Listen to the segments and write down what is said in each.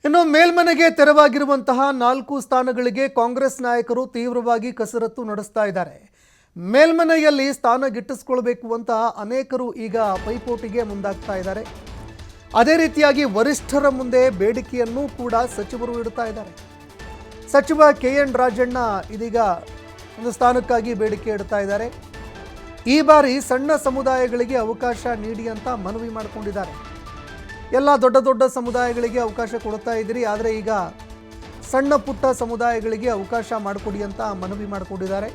ಇನ್ನು ಮೇಲ್ಮನೆಗೆ ತೆರವಾಗಿರುವಂತಹ 4 ಸ್ಥಾನಗಳಿಗೆ ಕಾಂಗ್ರೆಸ್ ನಾಯಕರು ತೀವ್ರವಾಗಿ ಕಸರತ್ತು ನಡೆಸ್ತಾ ಇದ್ದಾರೆ. ಮೇಲ್ಮನೆಯಲ್ಲಿ ಸ್ಥಾನ ಗಿಟ್ಟಿಸಿಕೊಳ್ಳಬೇಕು ಅಂತ ಅನೇಕರು ಈಗ ಪೈಪೋಟಿಗೆ ಮುಂದಾಗ್ತಾ ಇದ್ದಾರೆ. ಅದೇ ರೀತಿಯಾಗಿ ವರಿಷ್ಠರ ಮುಂದೆ ಬೇಡಿಕೆಯನ್ನು ಕೂಡ ಸಚಿವರು ಇಡ್ತಾ ಇದ್ದಾರೆ. ಸಚಿವ ಕೆಎನ್ ರಾಜಣ್ಣ ಇದೀಗ ಒಂದು ಸ್ಥಾನಕ್ಕಾಗಿ ಬೇಡಿಕೆ ಇಡ್ತಾ ಇದ್ದಾರೆ. ಈ ಬಾರಿ ಸಣ್ಣ ಸಮುದಾಯಗಳಿಗೆ ಅವಕಾಶ ನೀಡಿ ಅಂತ ಮನವಿ ಮಾಡಿಕೊಂಡಿದ್ದಾರೆ. ಎಲ್ಲ ದೊಡ್ಡ ದೊಡ್ಡ ಸಮುದಾಯಗಳಿಗೆ ಅವಕಾಶ ಕೊಡ್ತಾ ಇದ್ದೀರಿ, ಆದರೆ ಈಗ ಸಣ್ಣ ಪುಟ್ಟ ಸಮುದಾಯಗಳಿಗೆ ಅವಕಾಶ ಮಾಡಿಕೊಡಿ ಅಂತ ಮನವಿ ಮಾಡಿಕೊಂಡಿದ್ದಾರೆ.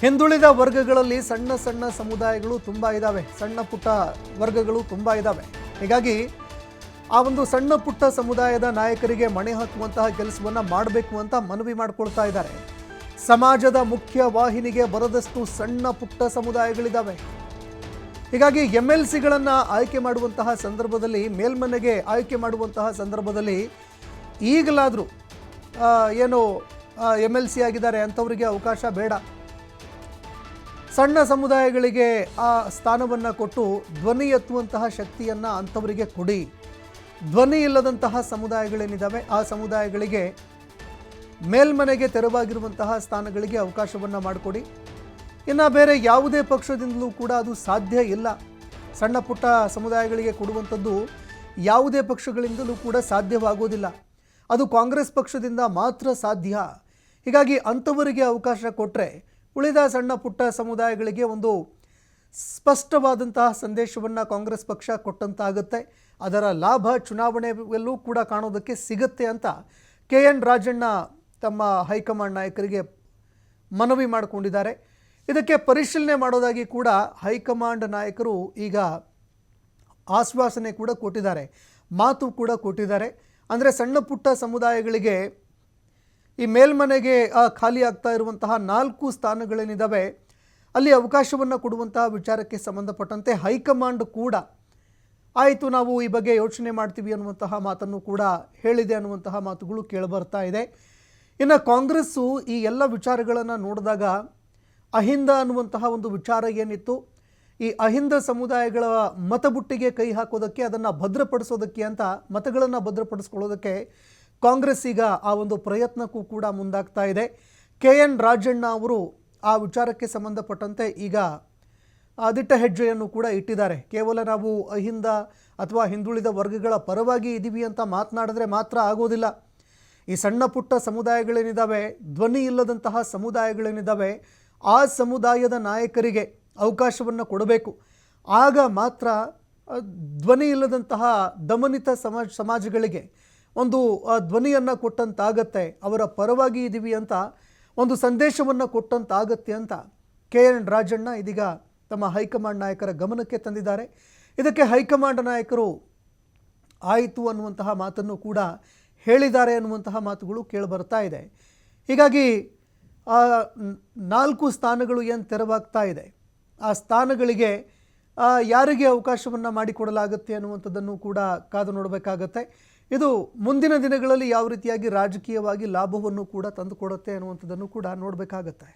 ಹಿಂದುಳಿದ ವರ್ಗಗಳಲ್ಲಿ ಸಣ್ಣ ಸಣ್ಣ ಸಮುದಾಯಗಳು ತುಂಬ ಇದ್ದಾವೆ, ಸಣ್ಣ ಪುಟ್ಟ ವರ್ಗಗಳು ತುಂಬ ಇದ್ದಾವೆ. ಹೀಗಾಗಿ ಆ ಒಂದು ಸಣ್ಣ ಪುಟ್ಟ ಸಮುದಾಯದ ನಾಯಕರಿಗೆ ಮಣೆ ಹಾಕುವಂತಹ ಕೆಲಸವನ್ನು ಮಾಡಬೇಕು ಅಂತ ಮನವಿ ಮಾಡಿಕೊಳ್ತಾ ಇದ್ದಾರೆ. ಸಮಾಜದ ಮುಖ್ಯ ವಾಹಿನಿಗೆ ಬರದಷ್ಟು ಸಣ್ಣ ಪುಟ್ಟ ಸಮುದಾಯಗಳಿದ್ದಾವೆ. ಹೀಗಾಗಿ MLCಗಳನ್ನು ಆಯ್ಕೆ ಮಾಡುವಂತಹ ಸಂದರ್ಭದಲ್ಲಿ, ಮೇಲ್ಮನೆಗೆ ಆಯ್ಕೆ ಮಾಡುವಂತಹ ಸಂದರ್ಭದಲ್ಲಿ ಈಗಲಾದರೂ ಏನು MLC ಆಗಿದ್ದಾರೆ ಅಂಥವರಿಗೆ ಅವಕಾಶ ಬೇಡ. ಸಣ್ಣ ಸಮುದಾಯಗಳಿಗೆ ಆ ಸ್ಥಾನವನ್ನು ಕೊಟ್ಟು ಧ್ವನಿ ಎತ್ತುವಂತಹ ಶಕ್ತಿಯನ್ನು ಅಂಥವರಿಗೆ ಕೊಡಿ. ಧ್ವನಿ ಇಲ್ಲದಂತಹ ಸಮುದಾಯಗಳೇನಿದ್ದಾವೆ ಆ ಸಮುದಾಯಗಳಿಗೆ ಮೇಲ್ಮನೆಗೆ ತೆರವಾಗಿರುವಂತಹ ಸ್ಥಾನಗಳಿಗೆ ಅವಕಾಶವನ್ನು ಮಾಡಿಕೊಡಿ. ಇನ್ನು ಬೇರೆ ಯಾವುದೇ ಪಕ್ಷದಿಂದಲೂ ಕೂಡ ಅದು ಸಾಧ್ಯ ಇಲ್ಲ. ಸಣ್ಣ ಪುಟ್ಟ ಸಮುದಾಯಗಳಿಗೆ ಕೊಡುವಂಥದ್ದು ಯಾವುದೇ ಪಕ್ಷಗಳಿಂದಲೂ ಕೂಡ ಸಾಧ್ಯವಾಗೋದಿಲ್ಲ. ಅದು ಕಾಂಗ್ರೆಸ್ ಪಕ್ಷದಿಂದ ಮಾತ್ರ ಸಾಧ್ಯ. ಹೀಗಾಗಿ ಅಂಥವರಿಗೆ ಅವಕಾಶ ಕೊಟ್ಟರೆ ಉಳಿದ ಸಣ್ಣ ಪುಟ್ಟ ಸಮುದಾಯಗಳಿಗೆ ಒಂದು ಸ್ಪಷ್ಟವಾದಂತಹ ಸಂದೇಶವನ್ನು ಕಾಂಗ್ರೆಸ್ ಪಕ್ಷ ಕೊಟ್ಟಂತಾಗುತ್ತೆ. ಅದರ ಲಾಭ ಚುನಾವಣೆಯಲ್ಲೂ ಕೂಡ ಕಾಣೋದಕ್ಕೆ ಸಿಗುತ್ತೆ ಅಂತ KN ರಾಜಣ್ಣ ತಮ್ಮ ಹೈಕಮಾಂಡ್ ನಾಯಕರಿಗೆ ಮನವಿ ಮಾಡಿಕೊಂಡಿದ್ದಾರೆ. ಇದಕ್ಕೆ ಪರಿಶೀಲನೆ ಮಾಡೋದಾಗಿ ಕೂಡ ಹೈಕಮಾಂಡ್ ನಾಯಕರು ಈಗ ಆಶ್ವಾಸನೆ ಕೂಡ ಕೊಟ್ಟಿದ್ದಾರೆ, ಮಾತು ಕೂಡ ಕೊಟ್ಟಿದ್ದಾರೆ. ಅಂದರೆ ಸಣ್ಣ ಪುಟ್ಟ ಸಮುದಾಯಗಳಿಗೆ ಈ ಮೇಲ್ಮನೆಗೆ ಖಾಲಿ ಆಗ್ತಾ ಇರುವಂತಹ 4 ಸ್ಥಾನಗಳೇನಿದ್ದಾವೆ ಅಲ್ಲಿ ಅವಕಾಶವನ್ನು ಕೊಡುವಂತಹ ವಿಚಾರಕ್ಕೆ ಸಂಬಂಧಪಟ್ಟಂತೆ ಹೈಕಮಾಂಡ್ ಕೂಡ ಆಯಿತು, ನಾವು ಈ ಬಗ್ಗೆ ಯೋಚನೆ ಮಾಡ್ತೀವಿ ಅನ್ನುವಂತಹ ಮಾತನ್ನು ಕೂಡ ಹೇಳಿದೆ ಅನ್ನುವಂತಹ ಮಾತುಗಳು ಕೇಳಿಬರ್ತಾ ಇದೆ. ಇನ್ನು ಕಾಂಗ್ರೆಸ್ಸು ಈ ಎಲ್ಲ ವಿಚಾರಗಳನ್ನು ನೋಡಿದಾಗ ಅಹಿಂದ ಅನ್ನುವಂತಹ ಒಂದು ವಿಚಾರ ಏನಿತ್ತು, ಈ ಅಹಿಂದ ಸಮುದಾಯಗಳ ಮತಬುಟ್ಟಿಗೆ ಕೈ ಹಾಕೋದಕ್ಕೆ, ಅದನ್ನು ಭದ್ರಪಡಿಸೋದಕ್ಕೆ ಅಂತ ಮತಗಳನ್ನು ಭದ್ರಪಡಿಸ್ಕೊಳ್ಳೋದಕ್ಕೆ ಕಾಂಗ್ರೆಸ್ ಈಗ ಆ ಒಂದು ಪ್ರಯತ್ನಕ್ಕೂ ಕೂಡ ಮುಂದಾಗ್ತಾ ಇದೆ. KN ರಾಜಣ್ಣ ಅವರು ಆ ವಿಚಾರಕ್ಕೆ ಸಂಬಂಧಪಟ್ಟಂತೆ ಈಗ ದಿಟ್ಟ ಹೆಜ್ಜೆಯನ್ನು ಕೂಡ ಇಟ್ಟಿದ್ದಾರೆ. ಕೇವಲ ನಾವು ಅಹಿಂದ ಅಥವಾ ಹಿಂದುಳಿದ ವರ್ಗಗಳ ಪರವಾಗಿ ಇದ್ದೀವಿ ಅಂತ ಮಾತನಾಡಿದ್ರೆ ಮಾತ್ರ ಆಗೋದಿಲ್ಲ. ಈ ಸಣ್ಣ ಪುಟ್ಟ ಸಮುದಾಯಗಳೇನಿದ್ದಾವೆ, ಧ್ವನಿ ಇಲ್ಲದಂತಹ ಸಮುದಾಯಗಳೇನಿದ್ದಾವೆ, ಆ ಸಮುದಾಯದ ನಾಯಕರಿಗೆ ಅವಕಾಶವನ್ನು ಕೊಡಬೇಕು. ಆಗ ಮಾತ್ರ ಧ್ವನಿ ಇಲ್ಲದಂತಹ ದಮನಿತ ಸಮಾಜಗಳಿಗೆ ಒಂದು ಧ್ವನಿಯನ್ನು ಕೊಟ್ಟಂತಾಗತ್ತೆ, ಅವರ ಪರವಾಗಿ ಇದ್ದೀವಿ ಅಂತ ಒಂದು ಸಂದೇಶವನ್ನು ಕೊಟ್ಟಂತಾಗತ್ತೆ ಅಂತ KN ರಾಜಣ್ಣ ಇದೀಗ ತಮ್ಮ ಹೈಕಮಾಂಡ್ ನಾಯಕರ ಗಮನಕ್ಕೆ ತಂದಿದ್ದಾರೆ. ಇದಕ್ಕೆ ಹೈಕಮಾಂಡ್ ನಾಯಕರು ಆಯಿತು ಅನ್ನುವಂತಹ ಮಾತನ್ನು ಕೂಡ ಹೇಳಿದ್ದಾರೆ ಅನ್ನುವಂತಹ ಮಾತುಗಳು ಕೇಳಿಬರ್ತಾ ಇದೆ. ಹೀಗಾಗಿ 4 ಸ್ಥಾನಗಳು ಏನು ತೆರವಾಗ್ತಾ ಇದೆ, ಆ ಸ್ಥಾನಗಳಿಗೆ ಯಾರಿಗೆ ಅವಕಾಶವನ್ನು ಮಾಡಿಕೊಡಲಾಗುತ್ತೆ ಅನ್ನುವಂಥದ್ದನ್ನು ಕೂಡ ಕಾದು ನೋಡಬೇಕಾಗತ್ತೆ. ಇದು ಮುಂದಿನ ದಿನಗಳಲ್ಲಿ ಯಾವ ರೀತಿಯಾಗಿ ರಾಜಕೀಯವಾಗಿ ಲಾಭವನ್ನು ಕೂಡ ತಂದುಕೊಡುತ್ತೆ ಅನ್ನುವಂಥದ್ದನ್ನು ಕೂಡ ನೋಡಬೇಕಾಗತ್ತೆ.